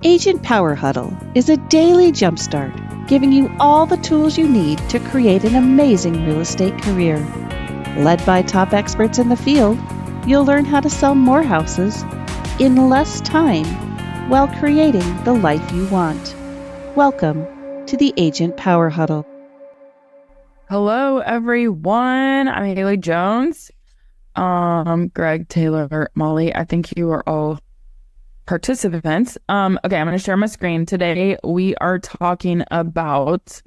Agent Power Huddle is a daily jumpstart, giving you all the tools you need to create an amazing real estate career. Led by top experts in the field, you'll learn how to sell more houses in less time while creating the life you want. Welcome to the Agent Power Huddle. Hello, everyone. I'm Haley Jones. Greg, Taylor, Molly, I think you are all participants. Okay, I'm going to share my screen. Today, we are talking about,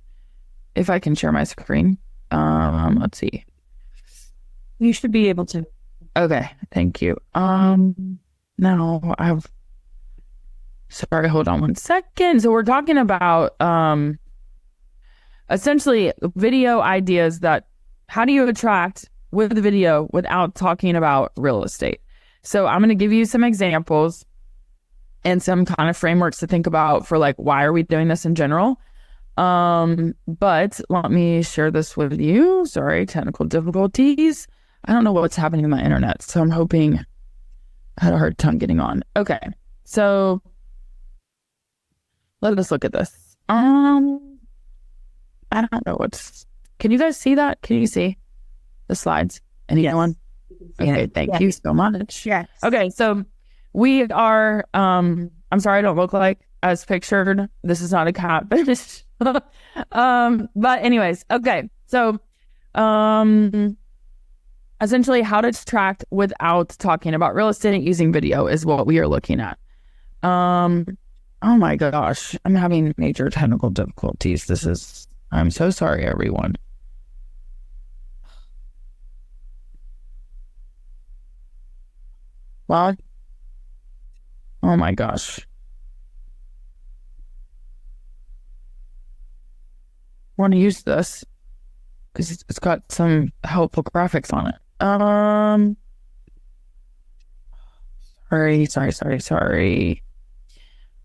if I can share my screen. Let's see. You should be able to. Okay, thank you. Now sorry, hold on one second. So we're talking about, essentially video ideas that, how do you attract with the video without talking about real estate? So I'm going to give you some examples and some kind of frameworks to think about for like, why are we doing this in general? But let me share this with you. Sorry, technical difficulties. I don't know what's happening in my internet, so I'm hoping I had a hard time getting on. Okay, so let us look at this. I don't know can you guys see that? Can you see the slides? Anyone? Yes. Okay, thank you so much. Yes. Okay, so we are, I'm sorry I don't look like as pictured. This is not a catfish. But anyways, okay. So, essentially how to attract without talking about real estate using video is what we are looking at. Oh my gosh, I'm having major technical difficulties. I'm so sorry, everyone. Well, oh my gosh. I want to use this because it's got some helpful graphics on it. Sorry.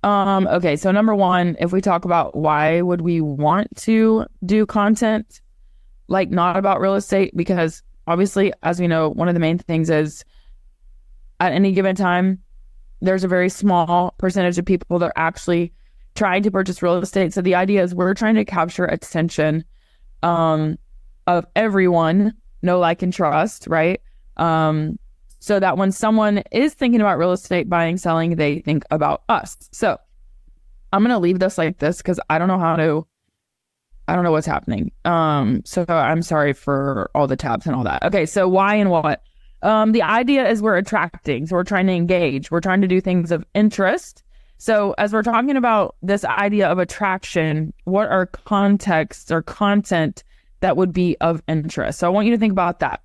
Okay, so number one, if we talk about why would we want to do content like not about real estate, because obviously, as we know, one of the main things is at any given time, there's a very small percentage of people that are actually trying to purchase real estate. So the idea is we're trying to capture attention of everyone, know, like, and trust, right? So that when someone is thinking about real estate, buying, selling, they think about us. So I'm going to leave this like this because I don't know what's happening. So I'm sorry for all the tabs and all that. Okay, so why and what? The idea is we're attracting. So we're trying to engage. We're trying to do things of interest. So as we're talking about this idea of attraction, what are contexts or content that would be of interest? So I want you to think about that.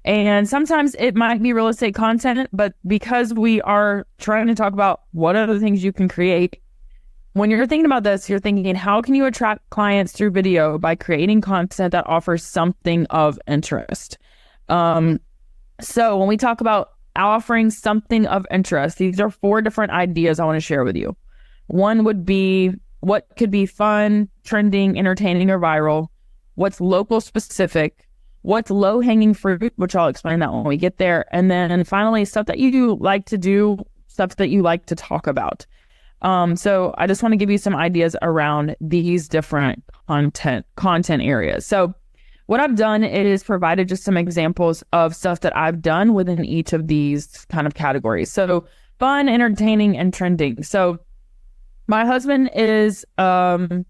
And sometimes it might be real estate content, but because we are trying to talk about what are the things you can create, when you're thinking about this, you're thinking, how can you attract clients through video by creating content that offers something of interest? So when we talk about offering something of interest, these are 4 different ideas I want to share with you. One would be what could be fun, trending, entertaining, or viral. What's local specific? What's low-hanging fruit, which I'll explain that when we get there. And then finally, stuff that you like to do, stuff that you like to talk about. So I just want to give you some ideas around these different content areas. So what I've done is provided just some examples of stuff that I've done within each of these kind of categories. So fun, entertaining, and trending. So my husband is we're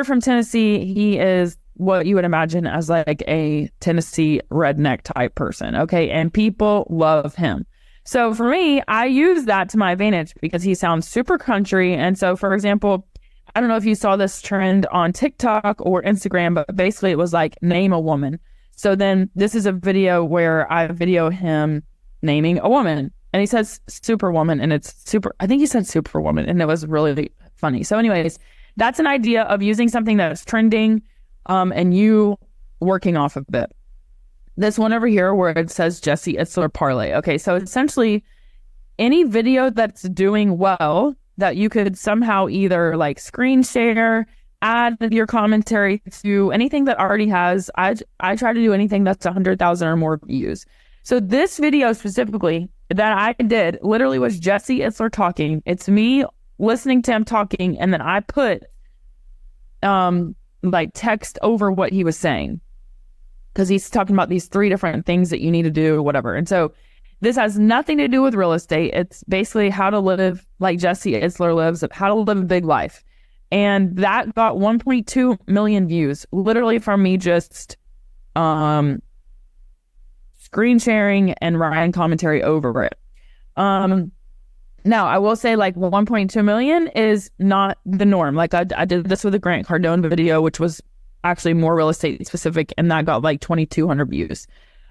from Tennessee. He is what you would imagine as like a Tennessee redneck type person. Okay. And people love him. So for me, I use that to my advantage because he sounds super country. And so, for example, I don't know if you saw this trend on TikTok or Instagram, but basically it was like name a woman. So then this is a video where I video him naming a woman and he says superwoman and it's I think he said superwoman and it was really funny. So anyways, that's an idea of using something that's trending and you working off of it. This one over here where it says Jesse Itzler parlay. Okay, so essentially any video that's doing well that you could somehow either like screen share, add your commentary to anything that already has. I try to do anything that's 100,000 or more views. So this video specifically that I did literally was Jesse Itzler talking. It's me listening to him talking, and then I put like text over what he was saying, because he's talking about these 3 different things that you need to do, whatever. And so this has nothing to do with real estate. It's basically how to live like Jesse Itzler lives, how to live a big life. And that got 1.2 million views, literally from me just screen sharing and writing commentary over it. Now, I will say, like, 1.2 million is not the norm. Like, I did this with a Grant Cardone video, which was actually more real estate specific, and that got like 2,200 views.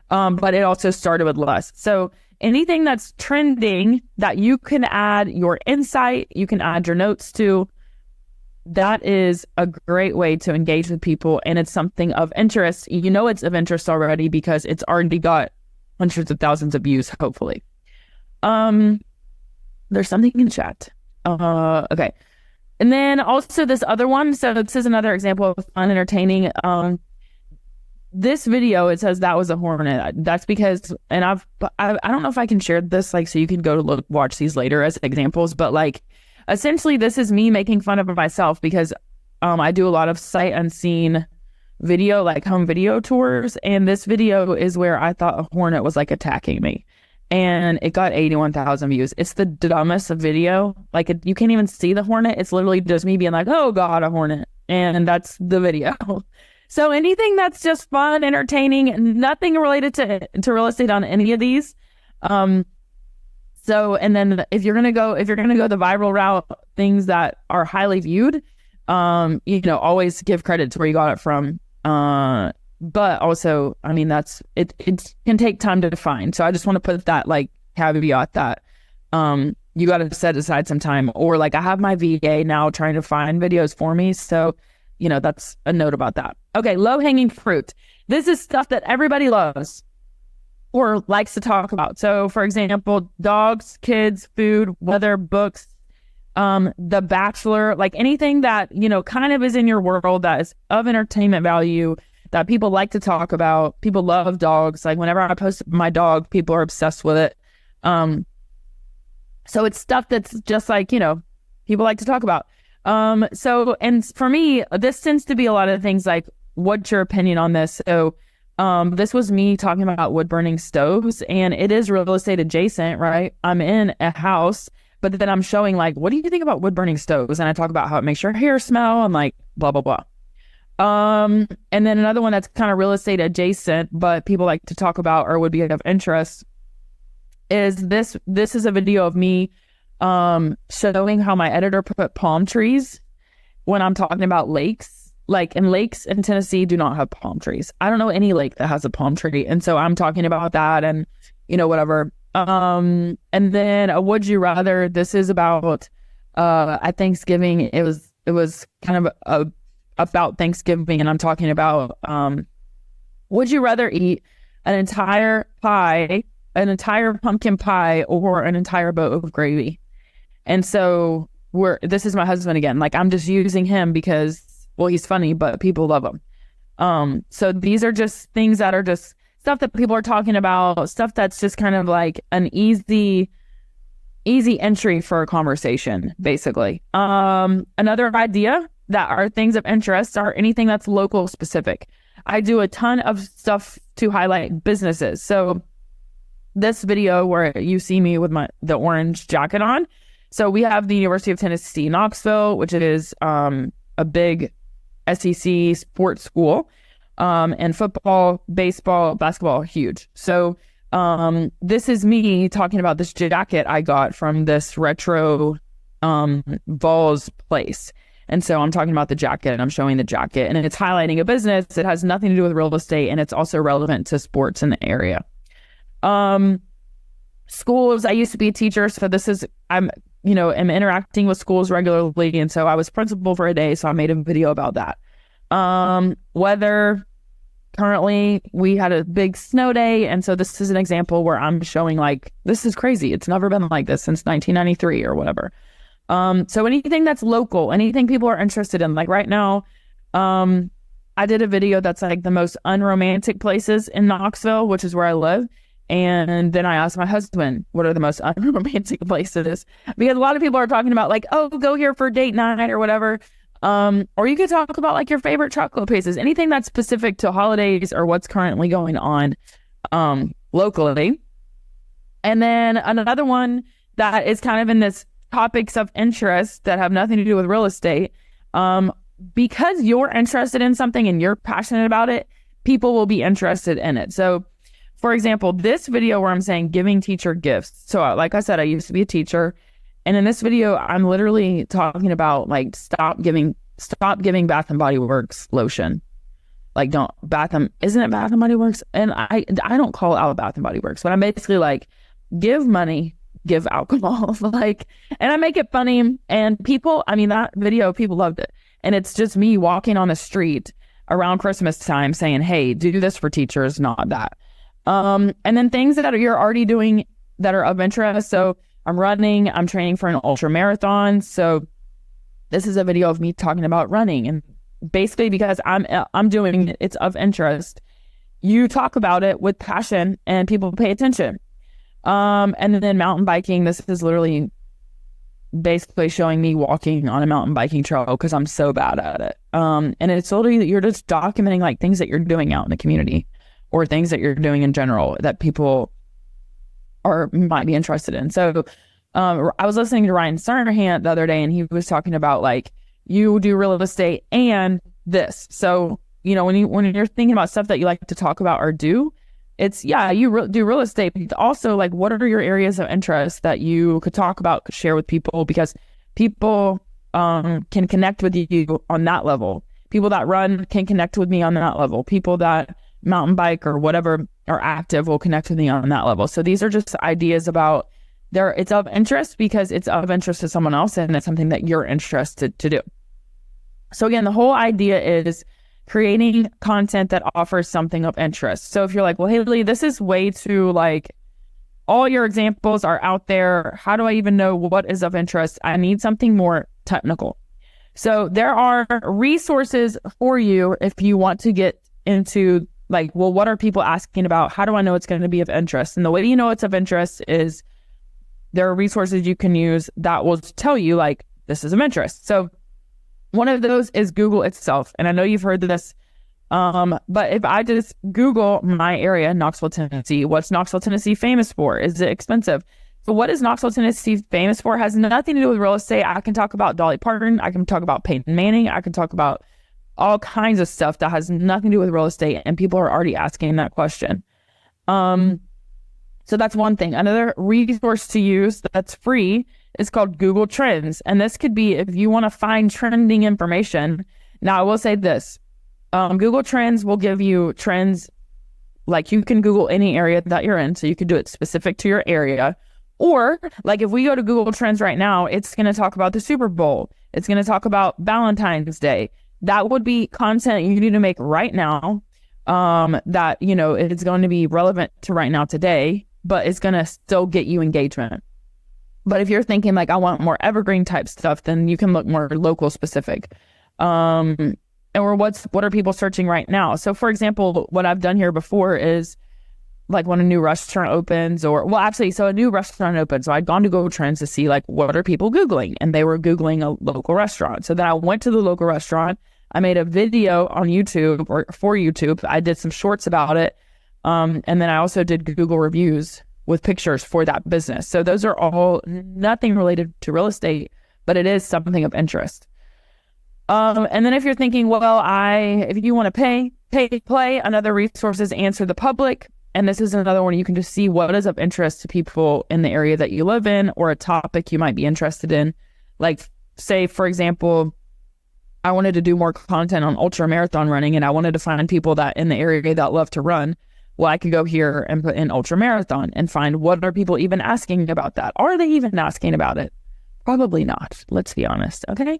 But it also started with less. So anything that's trending that you can add your insight, you can add your notes to, that is a great way to engage with people. And it's something of interest. You know, it's of interest already because it's already got hundreds of thousands of views, hopefully. There's something in chat. Okay. And then also this other one. So this is another example of fun, entertaining. This video, it says that was a hornet. That's because, and I don't know if I can share this, like, so you can go to watch these later as examples, but like, essentially this is me making fun of myself because I do a lot of sight unseen video, like home video tours. And this video is where I thought a hornet was like attacking me. And it got 81,000 views. It's the dumbest video. Like, you can't even see the hornet. It's literally just me being like, oh God, a hornet. And that's the video. So anything that's just fun, entertaining, nothing related to real estate on any of these. So, and then if you're gonna go the viral route, things that are highly viewed, always give credit to where you got it from. But also, I mean, it can take time to define. So I just want to put that like caveat that you got to set aside some time. Or like, I have my VA now trying to find videos for me. So, that's a note about that. Okay, low hanging fruit. This is stuff that everybody loves or likes to talk about. So for example, dogs, kids, food, weather, books, The Bachelor, like anything that, kind of is in your world that is of entertainment value that people like to talk about. People love dogs. Like whenever I post my dog, people are obsessed with it. So it's stuff that's just like, people like to talk about. So, and for me, this tends to be a lot of things like, what's your opinion on this? So, this was me talking about wood burning stoves, and it is real estate adjacent, right? I'm in a house, but then I'm showing like, what do you think about wood burning stoves? And I talk about how it makes your hair smell and like blah, blah, blah. And then another one that's kind of real estate adjacent, but people like to talk about or would be of interest is this. This is a video of me showing how my editor put palm trees when I'm talking about lakes. Like, and lakes in Tennessee do not have palm trees. I don't know any lake that has a palm tree. And so I'm talking about that and, whatever. And then a would you rather. This is about at Thanksgiving. It was kind of about Thanksgiving, and I'm talking about would you rather eat an entire pumpkin pie or an entire boat of gravy? And so this is my husband again. Like, I'm just using him because, well, he's funny, but people love him. So these are just things that are just stuff that people are talking about, stuff that's just kind of like an easy entry for a conversation, basically. Another idea that are things of interest are anything that's local specific. I do a ton of stuff to highlight businesses. So this video where you see me with the orange jacket on. So we have the University of Tennessee, Knoxville, which is a big SEC sports school, and football, baseball, basketball, huge. So this is me talking about this jacket I got from this retro Vols place. And so I'm talking about the jacket, and I'm showing the jacket, and it's highlighting a business. It has nothing to do with real estate, and it's also relevant to sports in the area. Schools, I used to be a teacher, so I'm interacting with schools regularly, and so I was principal for a day, so I made a video about that. Weather, currently we had a big snow day, and so this is an example where I'm showing like, this is crazy. It's never been like this since 1993 or whatever. So anything that's local, anything people are interested in, like right now, I did a video that's like the most unromantic places in Knoxville, which is where I live. And then I asked my husband, what are the most unromantic places? Because a lot of people are talking about like, oh, go here for date night or whatever. Or you could talk about like your favorite chocolate places, anything that's specific to holidays or what's currently going on locally. And then another one that is kind of in this topics of interest that have nothing to do with real estate. Because you're interested in something and you're passionate about it, people will be interested in it. So for example, this video where I'm saying giving teacher gifts. So like I said, I used to be a teacher. And in this video, I'm literally talking about like, stop giving Bath and Body Works lotion. Like isn't it Bath and Body Works? And I don't call out Bath and Body Works, but I'm basically like, give money, give alcohol. Like, and I make it funny. And people, I mean, that video, people loved it. And it's just me walking on the street around Christmas time saying, hey, do this for teachers, not that. And then things that you're already doing that are of interest. So I'm running, I'm training for an ultra marathon. So this is a video of me talking about running, and basically because I'm doing it, it's of interest. You talk about it with passion and people pay attention. And then mountain biking, this is literally basically showing me walking on a mountain biking trail because I'm so bad at it. And it's literally, you're just documenting like things that you're doing out in the community or things that you're doing in general that people might be interested in. So I was listening to Ryan Serhant the other day, and he was talking about like, you do real estate and this. So, you know, when you're thinking about stuff that you like to talk about or do, it's, you do real estate, but also like, what are your areas of interest that you could talk about, could share with people, because people can connect with you on that level. People that run can connect with me on that level. People that mountain bike or whatever are active will connect with me on that level. So these are just ideas about it's of interest because it's of interest to someone else and it's something that you're interested to do. So again, the whole idea is creating content that offers something of interest. So if you're like, well, Haley, this is way too like, all your examples are out there. How do I even know what is of interest? I need something more technical. So there are resources for you if you want to get into like, well, what are people asking about? How do I know it's going to be of interest? And the way you know it's of interest is there are resources you can use that will tell you like, this is of interest. So one of those is Google itself. And I know you've heard this, but if I just Google my area, Knoxville, Tennessee, what's Knoxville, Tennessee famous for? Is it expensive? So what is Knoxville, Tennessee famous for? It has nothing to do with real estate. I can talk about Dolly Parton. I can talk about Peyton Manning. I can talk about all kinds of stuff that has nothing to do with real estate. And people are already asking that question. So that's one thing. Another resource to use that's free is called Google Trends. And this could be if you want to find trending information. Now, I will say this. Google Trends will give you trends, like you can Google any area that you're in. So you could do it specific to your area. Or like if we go to Google Trends right now, it's going to talk about the Super Bowl. It's going to talk about Valentine's Day. That would be content you need to make right now that, you know, it's going to be relevant to right now today, but it's going to still get you engagement. But if you're thinking like, I want more evergreen type stuff, then you can look more local specific. Or what are people searching right now? So for example, what I've done here before is like when a new restaurant opens so a new restaurant opens. So I'd gone to Google Trends to see like, what are people Googling? And they were Googling a local restaurant. So then I went to the local restaurant. I made a video on YouTube or for YouTube. I did some shorts about it. And then I also did Google reviews with pictures for that business. So those are all nothing related to real estate, but it is something of interest. And then if you're thinking, well, if you want to play, another resource is Answer the Public. And this is another one you can just see what is of interest to people in the area that you live in or a topic you might be interested in. Like say, for example, I wanted to do more content on ultra marathon running and I wanted to find people that in the area that love to run. Well, I could go here and put in ultra marathon and find what are people even asking about that? Are they even asking about it? Probably not. Let's be honest. Okay.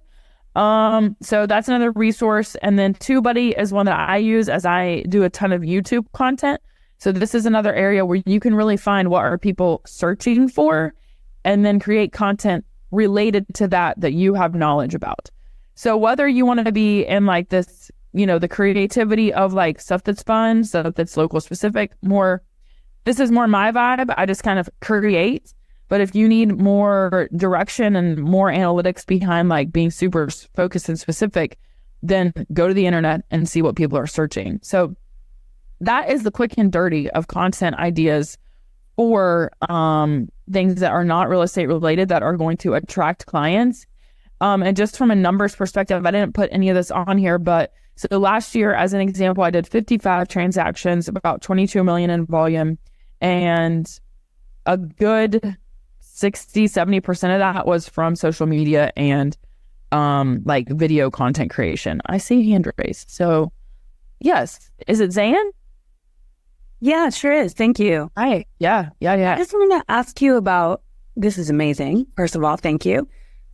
So that's another resource. And then TubeBuddy is one that I use as I do a ton of YouTube content. So this is another area where you can really find what are people searching for and then create content related to that you have knowledge about. So whether you want to be in like this, you know, the creativity of like stuff that's fun, stuff that's local specific, more this is more my vibe. I just kind of create. But if you need more direction and more analytics behind like being super focused and specific, then go to the internet and see what people are searching. So that is the quick and dirty of content ideas for things that are not real estate related that are going to attract clients. And just from a numbers perspective, I didn't put any of this on here, but so last year, as an example, I did 55 transactions, about 22 million in volume, and a good 60-70% of that was from social media and like video content creation. I see hand raised. So yes. Is it Zan? Yeah, it sure is. Thank you. Hi. Yeah. I just want to ask you about, this is amazing. First of all, thank you.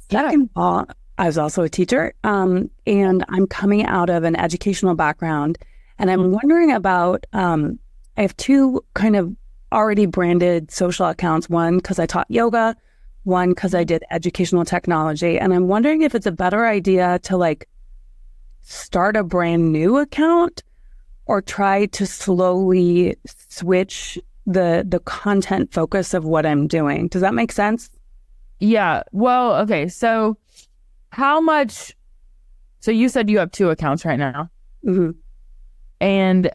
Second of all, I was also a teacher, and I'm coming out of an educational background, and I'm wondering about, I have two kind of already branded social accounts, one because I taught yoga, one because I did educational technology, and I'm wondering if it's a better idea to like start a brand new account or try to slowly switch the content focus of what I'm doing. Does that make sense? Yeah. Well, okay. So how much, so you said you have two accounts right now. Mm-hmm. And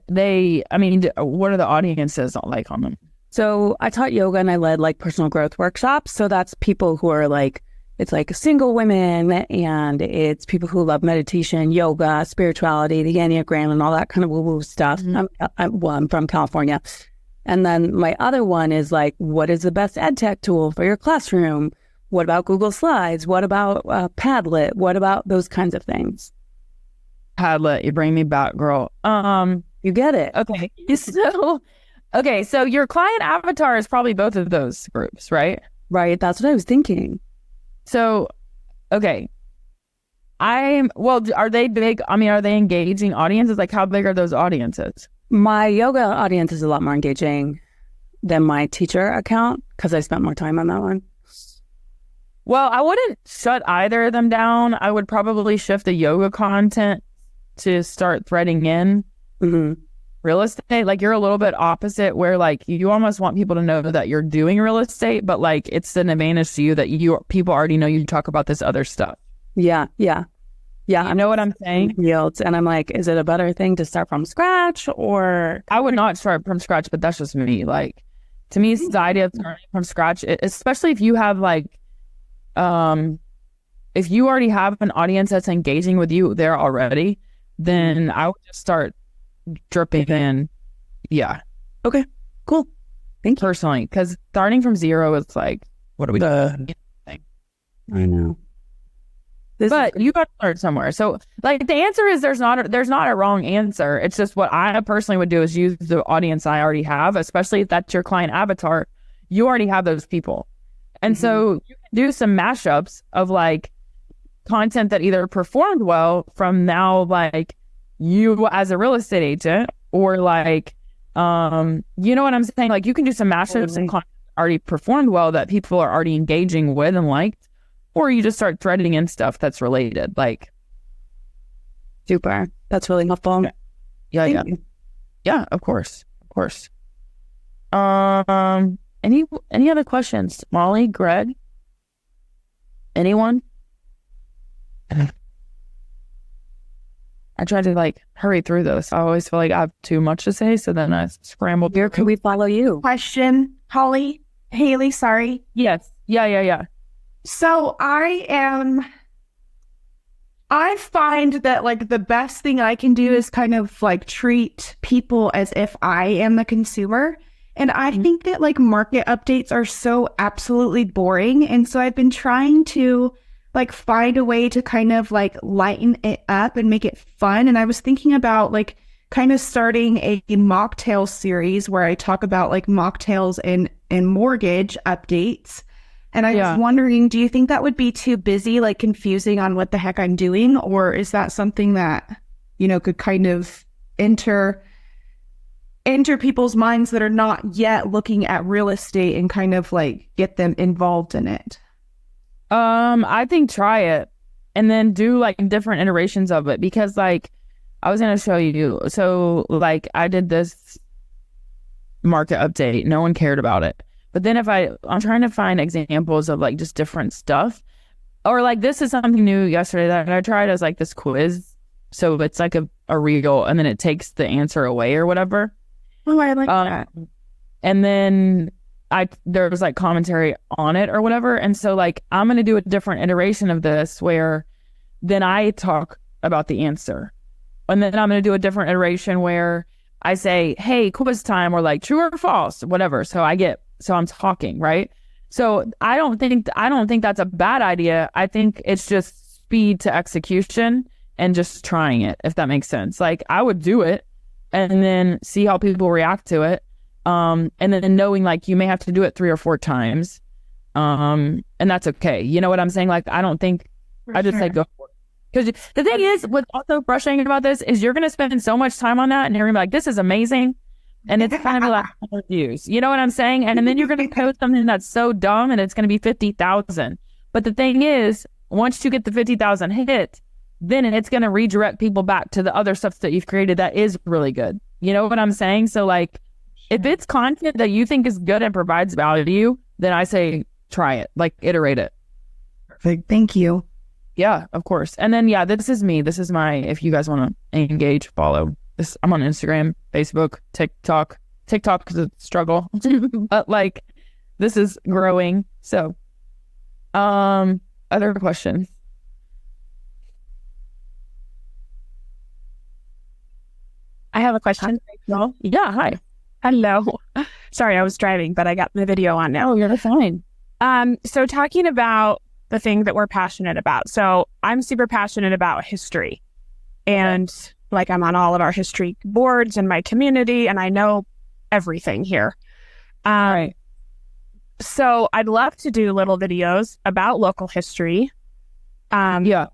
what are the audiences like on them? So I taught yoga and I led like personal growth workshops. So that's people who are like, it's like single women, and it's people who love meditation, yoga, spirituality, the Enneagram, and all that kind of woo-woo stuff. Mm-hmm. I'm from California. And then my other one is like, what is the best ed tech tool for your classroom? What about Google Slides? What about Padlet? What about those kinds of things? Padlet, you bring me back, girl. You get it. Okay. So your client avatar is probably both of those groups, right? Right. That's what I was thinking. So, okay. Are they big? I mean, are they engaging audiences? Like, how big are those audiences? My yoga audience is a lot more engaging than my teacher account because I spent more time on that one. Well, I wouldn't shut either of them down. I would probably shift the yoga content to start threading in real estate. Like, you're a little bit opposite where like you almost want people to know that you're doing real estate, but like it's an advantage to you that people already know you talk about this other stuff. Yeah. You know what I'm saying? Yields. And I'm like, is it a better thing to start from scratch or? I would not start from scratch, but that's just me. Like, to me, it's the idea of starting from scratch, especially if you have like, if you already have an audience that's engaging with you there already, then I would just start dripping in. Yeah. Okay, cool. Thank you. Personally, because starting from zero is like, what are we doing? I know. But you got to start somewhere. So like the answer is there's not a wrong answer. It's just what I personally would do is use the audience I already have, especially if that's your client avatar. You already have those people. And so you can do some mashups of like content that either performed well from now, like you as a real estate agent, or like, you know what I'm saying? Like you can do some mashups and content already performed well that people are already engaging with and liked. Or you just start threading in stuff that's related, like. Super. That's really helpful. Yeah. Yeah, of course. Any other questions? Molly, Greg? Anyone? I try to like hurry through this. I always feel like I have too much to say, so then I scramble. Where can we follow you? Question, Holly, Haley, sorry. Yes. Yeah. So I find that like the best thing I can do is kind of like treat people as if I am the consumer. And I think that like market updates are so absolutely boring. And so I've been trying to like find a way to kind of like lighten it up and make it fun. And I was thinking about like kind of starting a mocktail series where I talk about like mocktails and mortgage updates. And I was wondering, do you think that would be too busy, like confusing on what the heck I'm doing? Or is that something that, you know, could kind of enter people's minds that are not yet looking at real estate and kind of like get them involved in it? I think try it and then do like different iterations of it, because like I was going to show you. So like I did this market update. No one cared about it. But then if I'm trying to find examples of like just different stuff, or like this is something new yesterday that I tried as like this quiz. So it's like a reel, and then it takes the answer away or whatever. Oh, I like that. And then there was like commentary on it or whatever. And so like I'm going to do a different iteration of this where then I talk about the answer. And then I'm going to do a different iteration where I say, hey, quiz time, or like true or false, whatever. So I'm talking, right? So I don't think that's a bad idea. I think it's just speed to execution and just trying it, if that makes sense. Like I would do it and then see how people react to it. And then knowing like you may have to do it 3 or 4 times. And that's okay. You know what I'm saying? Like, I don't think I just say go for it. Because the thing is, what's also frustrating about this is you're going to spend so much time on that and you're going to be like, this is amazing. And it's kind of like views. You know what I'm saying? And then you're going to post something that's so dumb and it's going to be 50,000. But the thing is, once you get the 50,000 hit, then it's going to redirect people back to the other stuff that you've created that is really good. You know what I'm saying? So like, if it's content that you think is good and provides value, then I say try it, like iterate it. Perfect. Thank you. Yeah, of course. And then, yeah, this is me. This is if you guys want to engage, follow this. I'm on Instagram, Facebook, TikTok is a struggle, but like this is growing. So, other questions? I have a question. Yeah. Hi. Hello. Sorry, I was driving, but I got the video on now. Oh, you're fine. So talking about the thing that we're passionate about. So I'm super passionate about history, and like I'm on all of our history boards in my community, and I know everything here. Right. So I'd love to do little videos about local history. Yeah.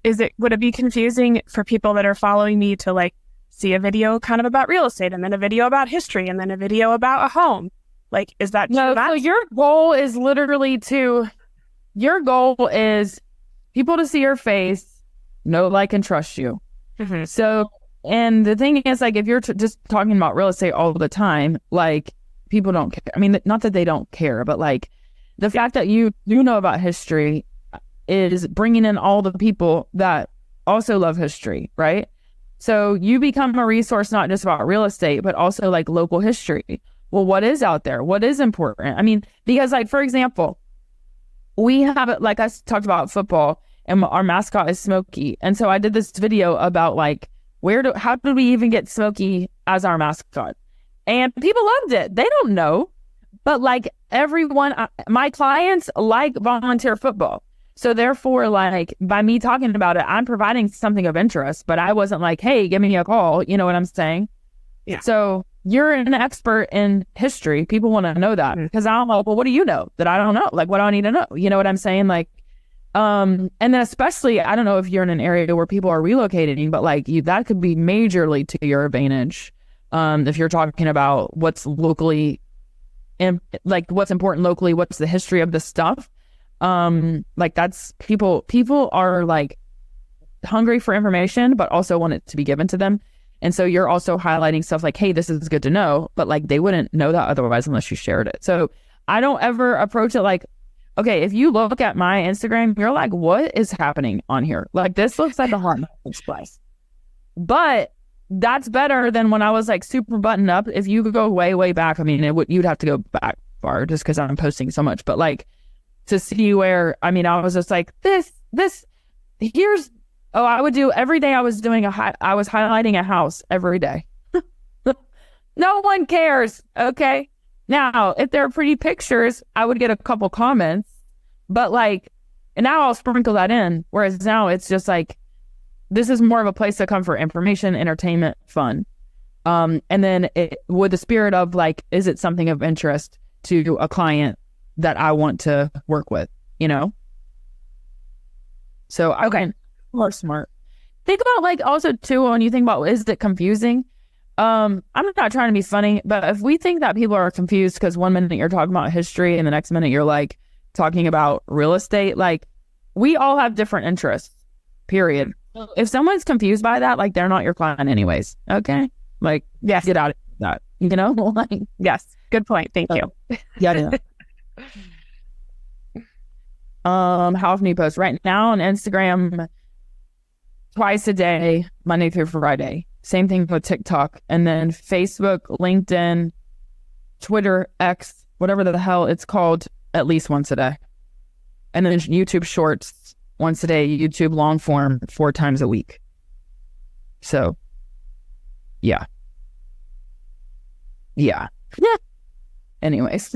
Would it be confusing for people that are following me to like see a video kind of about real estate and then a video about history and then a video about a home? Like, is that no? So your goal is literally your goal is people to see your face, know, like, and trust you. Mm-hmm. So, and the thing is, like, if you're just talking about real estate all the time, like, people don't care. I mean, not that they don't care, but like the fact that you do know about history is bringing in all the people that also love history, right? So you become a resource, not just about real estate, but also like local history. Well, what is out there? What is important? I mean, because like, for example, we have it, like I talked about football, and our mascot is Smokey. And so I did this video about like, how did we even get Smokey as our mascot? And people loved it. They don't know, but like everyone, my clients like volunteer football. So therefore, like by me talking about it, I'm providing something of interest, but I wasn't like, hey, give me a call. You know what I'm saying? Yeah. So you're an expert in history. People want to know that because I'm like, well, what do you know that I don't know? Like, what do I need to know? You know what I'm saying? Like, and then especially, I don't know if you're in an area where people are relocating, but like that could be majorly to your advantage. If you're talking about what's locally and like what's important locally, what's the history of the stuff. Like that's people are like hungry for information, but also want it to be given to them. And so you're also highlighting stuff like, hey, this is good to know, but like they wouldn't know that otherwise unless you shared it. So I don't ever approach it like, okay, if you look at my Instagram, you're like, what is happening on here? Like this looks like a hot place. But that's better than when I was like super buttoned up. If you could go way, way back, I mean, you'd have to go back far just because I'm posting so much. But like to see where, I mean, I was just like, I would do every day. I was highlighting a house every day. No one cares. Okay. Now, if they're pretty pictures, I would get a couple comments, but like, and now I'll sprinkle that in. Whereas now it's just like, this is more of a place to come for information, entertainment, fun. And then with the spirit of like, is it something of interest to a client that I want to work with, you know? So, okay. More smart. Think about like also too, when you think about, is it confusing? I'm not trying to be funny, but if we think that people are confused because one minute you're talking about history and the next minute you're like talking about real estate, like we all have different interests, period. If someone's confused by that, like they're not your client anyways. Okay. Like, yeah, get out of that. you know, like, Yes. Good point. Thank you. yeah. How often do you post? Right now on Instagram, twice a day, Monday through Friday. Same thing with TikTok. And then Facebook, LinkedIn, Twitter, X, whatever the hell it's called, at least once a day. And then YouTube Shorts once a day, YouTube long form 4 times a week. So, yeah. Anyways.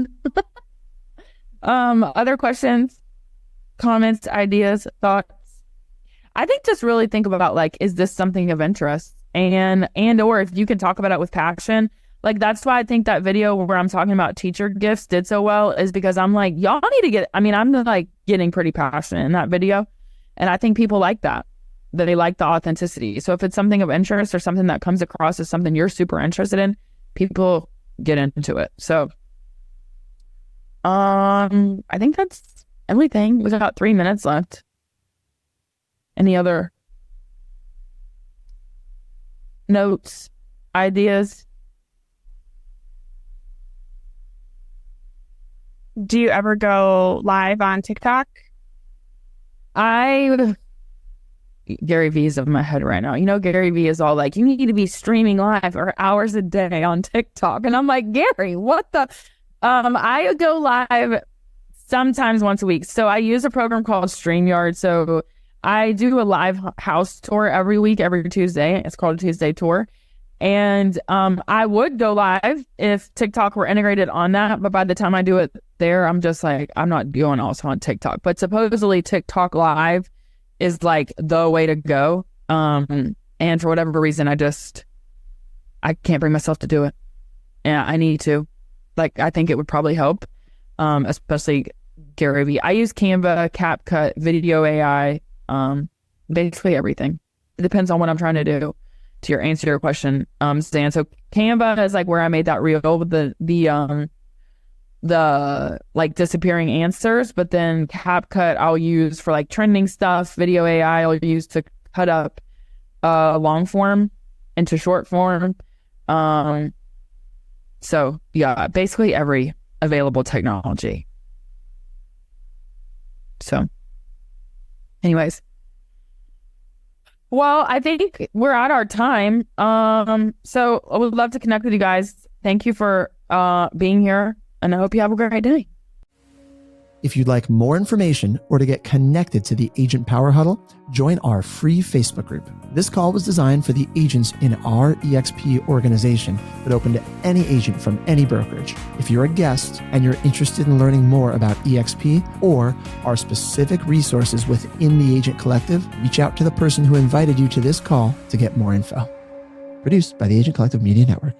Other questions, comments, ideas, thoughts? I think just really think about, like, is this something of interest? And or if you can talk about it with passion. Like, that's why I think that video where I'm talking about teacher gifts did so well, is because I'm like, y'all need to get, I mean, I'm like getting pretty passionate in that video. And I think people like that they like the authenticity. So if it's something of interest or something that comes across as something you're super interested in, people get into it. So I think that's everything. We've got 3 minutes left. Any other notes, ideas? Do you ever go live on TikTok? Gary Vee's in my head right now. You know, Gary Vee is all like, you need to be streaming live for hours a day on TikTok. And I'm like, Gary, what the? I go live sometimes once a week. So I use a program called StreamYard. So I do a live house tour every week, every Tuesday. It's called a Tuesday tour. And I would go live if TikTok were integrated on that. But by the time I do it there, I'm just like, I'm not going also on TikTok. But supposedly TikTok live is like the way to go. And for whatever reason, I can't bring myself to do it. Yeah, I need to. Like, I think it would probably help, especially Gary Vee. I use Canva, CapCut, Video AI, basically everything. It depends on what I'm trying to do. To answer your question, Stan. So Canva is like where I made that reel with the like disappearing answers, but then CapCut I'll use for like trending stuff. Video AI I'll use to cut up long form into short form. So yeah, basically every available technology. So anyways. Well, I think we're at our time. So I would love to connect with you guys. Thank you for being here, and I hope you have a great day. If you'd like more information or to get connected to the Agent Power Huddle, join our free Facebook group. This call was designed for the agents in our EXP organization, but open to any agent from any brokerage. If you're a guest and you're interested in learning more about EXP or our specific resources within the Agent Collective, reach out to the person who invited you to this call to get more info. Produced by the Agent Collective Media Network.